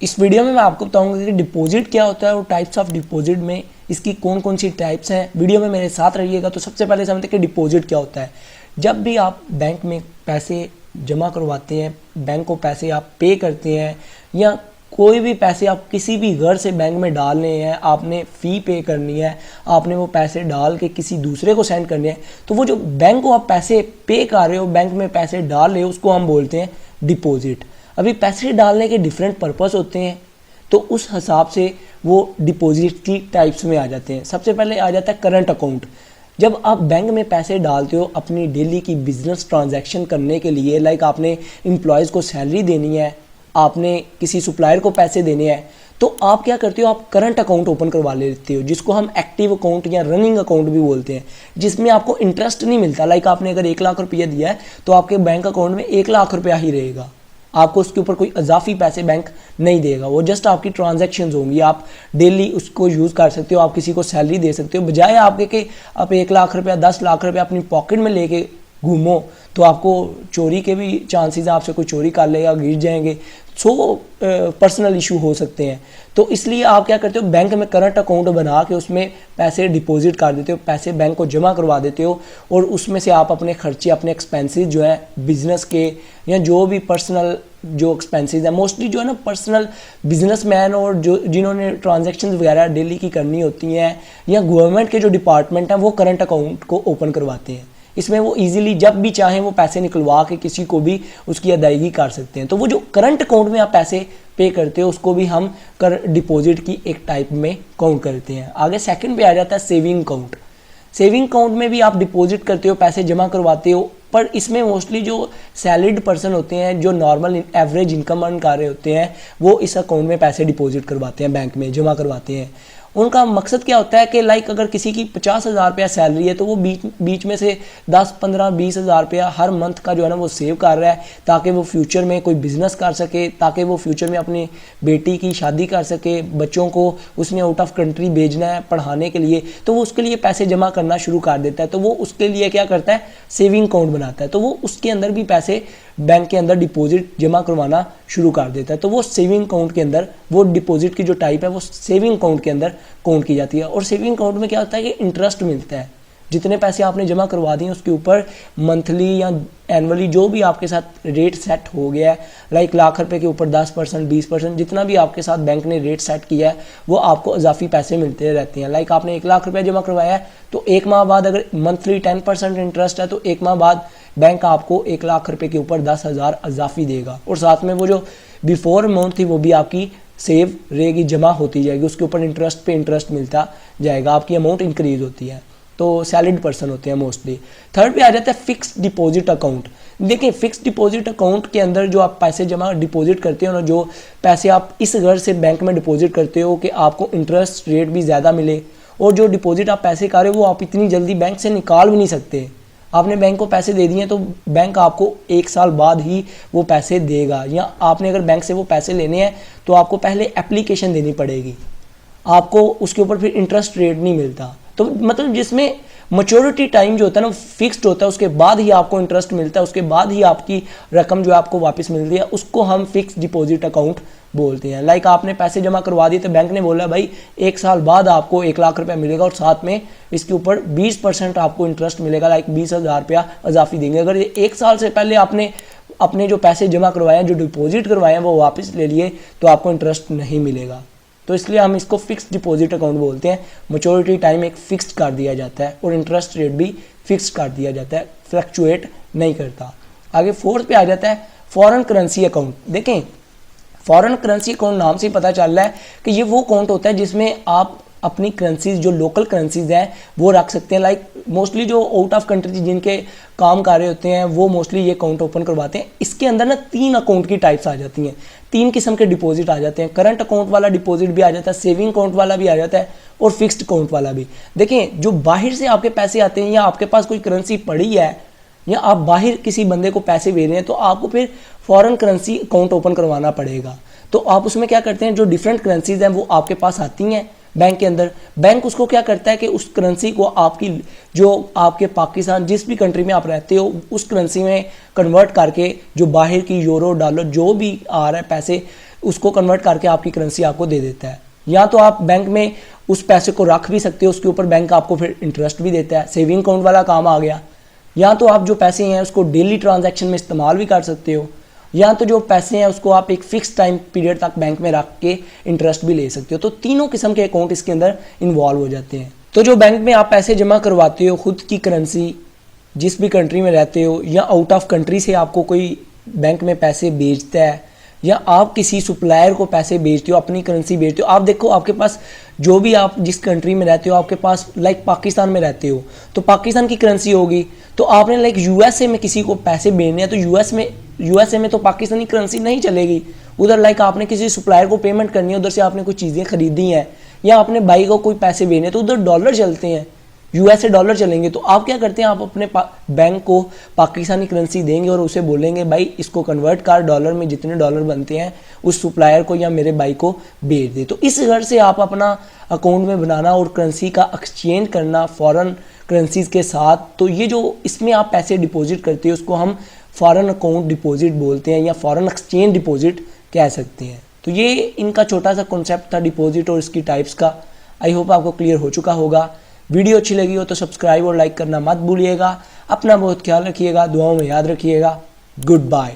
इस वीडियो में मैं आपको बताऊंगा कि डिपॉजिट क्या होता है और टाइप्स ऑफ डिपॉजिट में इसकी कौन कौन सी टाइप्स हैं। वीडियो में मेरे साथ रहिएगा। तो सबसे पहले समझते हैं कि डिपॉजिट क्या होता है। जब भी आप बैंक में पैसे जमा करवाते हैं, बैंक को पैसे आप पे करते हैं, या कोई भी पैसे आप किसी भी घर से बैंक में डालने हैं, आपने फ़ी पे करनी है, आपने वो पैसे डाल के किसी दूसरे को सेंड करने हैं, तो वो जो बैंक को आप पैसे पे कर रहे हो, बैंक में पैसे डाल रहे हो, उसको हम बोलते हैं डिपॉजिट। अभी पैसे डालने के डिफरेंट पर्पस होते हैं, तो उस हिसाब से वो डिपॉजिट की टाइप्स में आ जाते हैं। सबसे पहले आ जाता है करंट अकाउंट। जब आप बैंक में पैसे डालते हो अपनी डेली की बिजनेस ट्रांजैक्शन करने के लिए, लाइक आपने एम्प्लॉयज़ को सैलरी देनी है, आपने किसी सप्लायर को पैसे देने हैं, तो आप क्या करते हो, आप करंट अकाउंट ओपन करवा लेते हो, जिसको हम एक्टिव अकाउंट या रनिंग अकाउंट भी बोलते हैं, जिसमें आपको इंटरेस्ट नहीं मिलता। लाइक आपने अगर 1 लाख रुपया दिया है तो आपके बैंक अकाउंट में 1 लाख रुपया ही रहेगा, आपको उसके ऊपर कोई इजाफी पैसे बैंक नहीं देगा। वो जस्ट आपकी ट्रांजैक्शंस होंगी, आप डेली उसको यूज़ कर सकते हो, आप किसी को सैलरी दे सकते हो। बजाय आपके कि आप 1 लाख रुपया 10 लाख रुपया अपनी पॉकेट में लेके घूमो, तो आपको चोरी के भी चांसेस हैं, आपसे कोई चोरी कर लेगा, गिर जाएंगे, पर्सनल इशू हो सकते हैं। तो इसलिए आप क्या करते हो, बैंक में करंट अकाउंट बना के उसमें पैसे डिपॉजिट कर देते हो, पैसे बैंक को जमा करवा देते हो, और उसमें से आप अपने खर्चे, अपने एक्सपेंसेस जो है बिजनेस के या जो भी पर्सनल जो एक्सपेंसेस है, मोस्टली जो है ना पर्सनल बिजनेसमैन और जो जिन्होंने ट्रांजैक्शंस वगैरह डेली की करनी होती हैं, या गवर्नमेंट के जो डिपार्टमेंट हैं, वो करंट अकाउंट को ओपन करवाते हैं। इसमें वो इजीली जब भी चाहें वो पैसे निकलवा के किसी को भी उसकी अदायगी कर सकते हैं। तो वो जो करंट अकाउंट में आप पैसे पे करते हो उसको भी हम डिपॉजिट की एक टाइप में काउंट करते हैं। आगे सेकंड पे आ जाता है सेविंग अकाउंट। सेविंग अकाउंट में भी आप डिपॉजिट करते हो, पैसे जमा करवाते हो, पर इसमें मोस्टली जो सैलरीड पर्सन होते हैं, जो नॉर्मल एवरेज इनकम अर्न कर रहे होते हैं, वो इस अकाउंट में पैसे डिपॉजिट करवाते हैं, बैंक में जमा करवाते हैं। उनका मकसद क्या होता है कि लाइक अगर किसी की 50,000 रुपया सैलरी है, तो वो बीच में से 10, 15, 20,000 रुपया हर मंथ का जो है ना वो सेव कर रहा है, ताकि वो फ्यूचर में कोई बिजनेस कर सके, ताकि वो फ्यूचर में अपनी बेटी की शादी कर सके, बच्चों को उसने आउट ऑफ कंट्री भेजना है पढ़ाने के लिए, तो वो उसके लिए पैसे जमा करना शुरू कर देता है। तो वो उसके लिए क्या करता है, सेविंग अकाउंट बनाता है, तो वो उसके अंदर भी पैसे बैंक के अंदर डिपॉजिट जमा करवाना शुरू कर देता है। तो वो सेविंग अकाउंट के अंदर वो डिपॉजिट की जो टाइप है वो सेविंग अकाउंट के अंदर काउंट की जाती है। और सेविंग अकाउंट में क्या होता है कि इंटरेस्ट मिलता है, जितने पैसे आपने जमा करवा दिए उसके ऊपर मंथली या एनुअली जो भी आपके साथ रेट सेट हो गया है, लाइक लाख रुपए के ऊपर 10%, 20%, जितना भी आपके साथ बैंक ने रेट सेट किया है वो आपको इजाफी पैसे मिलते रहते हैं। लाइक आपने 1 लाख रुपया जमा करवाया है, तो 1 माह बाद अगर मंथली 10% इंटरेस्ट है, तो 1 माह बाद बैंक आपको 1 लाख रुपए के ऊपर 10,000 इजाफी देगा, और साथ में वो जो बिफोर अमाउंट थी वो भी आपकी सेव रहेगी, जमा होती जाएगी, उसके ऊपर इंटरेस्ट पे इंटरेस्ट मिलता जाएगा, आपकी अमाउंट इंक्रीज होती है। तो सैलरीड पर्सन होते हैं मोस्टली। थर्ड पे आ जाता है फिक्स्ड डिपॉजिट अकाउंट। देखिए फिक्स्ड डिपॉजिट अकाउंट के अंदर जो आप पैसे जमा डिपॉजिट करते हो ना, जो पैसे आप इस घर से बैंक में डिपॉजिट करते हो कि आपको इंटरेस्ट रेट भी ज़्यादा मिले, और जो डिपॉजिट आप पैसे कर रहे हो वो आप इतनी जल्दी बैंक से निकाल भी नहीं सकते। आपने बैंक को पैसे दे दिए तो बैंक आपको 1 साल बाद ही वो पैसे देगा, या आपने अगर बैंक से वो पैसे लेने हैं तो आपको पहले एप्लीकेशन देनी पड़ेगी, आपको उसके ऊपर फिर इंटरेस्ट रेट नहीं मिलता। तो मतलब जिसमें मैच्योरिटी टाइम जो होता है ना फिक्स्ड होता है, उसके बाद ही आपको इंटरेस्ट मिलता है, उसके बाद ही आपकी रकम जो है आपको वापस मिलती है, उसको हम फिक्स्ड डिपॉजिट अकाउंट बोलते हैं। लाइक आपने पैसे जमा करवा दिए तो बैंक ने बोला भाई 1 साल बाद आपको 1 लाख रुपया मिलेगा, और साथ में इसके ऊपर 20% आपको इंटरेस्ट मिलेगा, लाइक 20,000 रुपया इजाफी देंगे। अगर ये 1 साल से पहले आपने अपने जो पैसे जमा करवाए हैं, जो डिपॉजिट करवाए हैं, वो वापस ले लिए, तो आपको इंटरेस्ट नहीं मिलेगा। तो इसलिए हम इसको फिक्स्ड डिपॉजिट अकाउंट बोलते हैं। मैच्योरिटी टाइम एक फिक्स्ड कर दिया जाता है, और इंटरेस्ट रेट भी फिक्स्ड कर दिया जाता है, फ्लक्चुएट नहीं करता। आगे फोर्थ पे आ जाता है फॉरेन करेंसी अकाउंट। देखें फॉरेन करेंसी अकाउंट नाम से ही पता चल रहा है कि ये वो अकाउंट होता है जिसमें आप अपनी करेंसीज जो लोकल करेंसीज हैं वो रख सकते हैं। लाइक मोस्टली जो आउट ऑफ कंट्री जिनके काम कर रहे होते हैं वो मोस्टली ये अकाउंट ओपन करवाते हैं। इसके अंदर ना 3 अकाउंट की टाइप्स आ जाती हैं, 3 किस्म के डिपॉजिट आ जाते हैं। करंट अकाउंट वाला डिपॉजिट भी आ जाता है, सेविंग अकाउंट वाला भी आ जाता है, और फिक्स्ड अकाउंट वाला भी। देखें जो बाहर से आपके पैसे आते हैं, या आपके पास कोई करेंसी पड़ी है, या आप बाहर किसी बंदे को पैसे भेज रहे हैं, तो आपको फिर फॉरेन करेंसी अकाउंट ओपन करवाना पड़ेगा। तो आप उसमें क्या करते हैं, जो डिफरेंट करेंसीज हैं वो आपके पास आती हैं बैंक के अंदर, बैंक उसको क्या करता है कि उस करेंसी को आपकी जो आपके पाकिस्तान जिस भी कंट्री में आप रहते हो उस करेंसी में कन्वर्ट करके जो बाहर की यूरो डॉलर जो भी आ रहा है पैसे उसको कन्वर्ट करके आपकी करेंसी आपको दे देता है। या तो आप बैंक में उस पैसे को रख भी सकते हो, उसके ऊपर बैंक आपको फिर इंटरेस्ट भी देता है, सेविंग अकाउंट वाला काम आ गया। या तो आप जो पैसे हैं उसको डेली ट्रांजैक्शन में इस्तेमाल भी कर सकते हो, या तो जो पैसे हैं उसको आप एक फिक्स टाइम पीरियड तक बैंक में रख के इंटरेस्ट भी ले सकते हो। तो तीनों किस्म के अकाउंट इसके अंदर इन्वॉल्व हो जाते हैं। तो जो बैंक में आप पैसे जमा करवाते हो खुद की करेंसी, जिस भी कंट्री में रहते हो, या आउट ऑफ कंट्री से आपको कोई बैंक में पैसे भेजता है, या आप किसी सप्लायर को पैसे भेजते हो, अपनी करेंसी भेजते हो। आप देखो आपके पास जो भी आप जिस कंट्री में रहते हो, आपके पास लाइक पाकिस्तान में रहते हो तो पाकिस्तान की करेंसी होगी, तो आपने लाइक यूएसए में किसी को पैसे भेजने हैं तो यूएसए में तो पाकिस्तानी करेंसी नहीं चलेगी। उधर लाइक आपने किसी सप्लायर को पेमेंट करनी है, उधर से आपने कुछ चीज़ें खरीदी हैं, या अपने भाई को कोई पैसे भेजने तो उधर डॉलर चलते हैं, यूएसए डॉलर चलेंगे। तो आप क्या करते हैं, आप अपने बैंक को पाकिस्तानी करेंसी देंगे और उसे बोलेंगे भाई इसको कन्वर्ट कर डॉलर में, जितने डॉलर बनते हैं उस सप्लायर को या मेरे भाई को भेज दे। तो इस घर से आप अपना अकाउंट में बनाना और करेंसी का एक्सचेंज करना फॉरेन करेंसीज के साथ, तो ये जो इसमें आप पैसे डिपॉजिट करते हो उसको हम फॉरेन अकाउंट डिपॉजिट बोलते हैं या फॉरेन एक्सचेंज डिपॉजिट कह सकते हैं। तो ये इनका छोटा सा कॉन्सेप्ट था डिपॉजिट और इसकी टाइप्स का। आई होप आपको क्लियर हो चुका होगा। वीडियो अच्छी लगी हो तो सब्सक्राइब और लाइक करना मत भूलिएगा। अपना बहुत ख्याल रखिएगा, दुआओं में याद रखिएगा। Good bye.